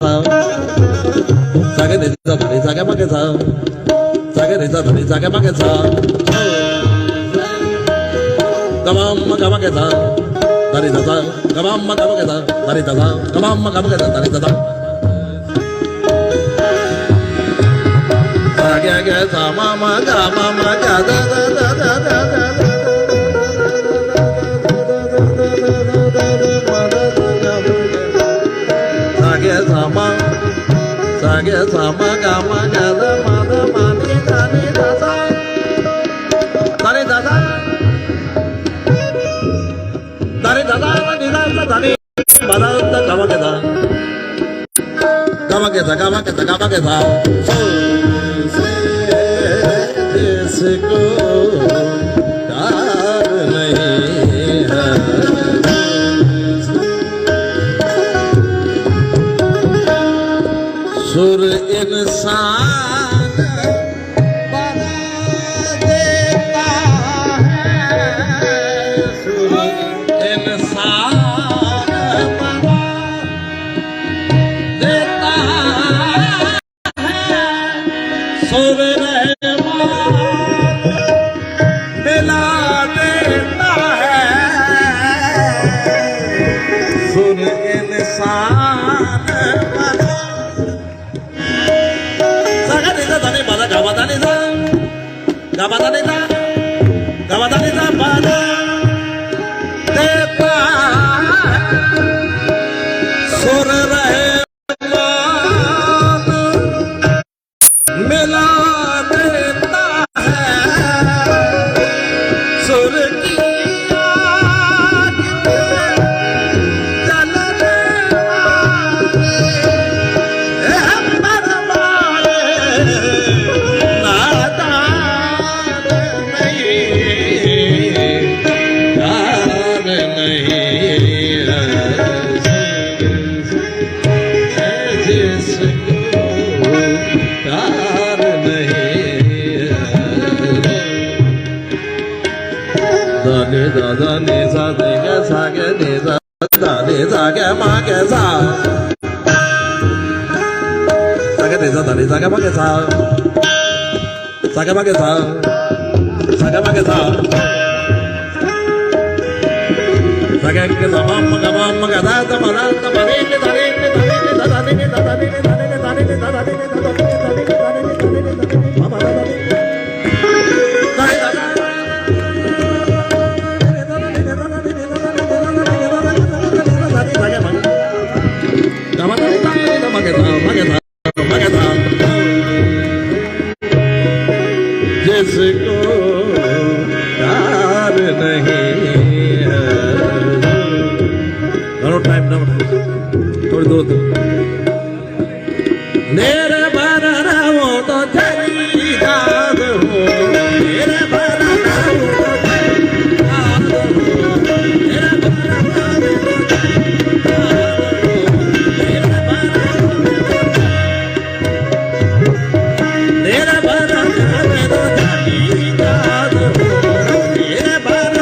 Saga ni sa tani saga ma ke sa. Saga ni sa tani saga ma ke sa. Gamam ma ga ma ke sa. Tani sa sa. Gamam ma ga ma ke sa. Tani sa sa. Gamam ma ga ma ke sa. Tani sa sa. Saga ga sa ma ga da da da da da da. Saga sama ga ma ga da ma ni da sa tani da sa tani da sa ni da sa tani ma da ga ma ga da ga ma ga da ga ma ga da ga ma ga da इसको प्यार नहीं है सुर इंसान बना देता है सुर इंसान बना देता है सुर मिला देता है सुर इंसान बना saga ni sa tani bada ga bada ni sa ga bada ni sa ga bada ni sa bada देता सुर रहे मिला देता है सुर की आग में जलने वाले नादान नहीं यार नहीं जिसको प्यार नहीं दाने दादा ने सा ने गा ने सा दाने सा गा मा गा सा saga ne sa दाने सा गा मा गा सा saga ma ga sa saga ma ga sa saga ga sa ma ga da da ma ne da ne da da ne da da ne da da ne da ne da da ne da da ne ma ma da ne जिसको प्यार नहीं है time ना थोड़ी दो मेरे बारा वो तो तेरी याद हो मेरे बारा वो तो तेरी याद हो मेरे बारा मेरे बारा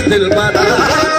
दिल बड़ा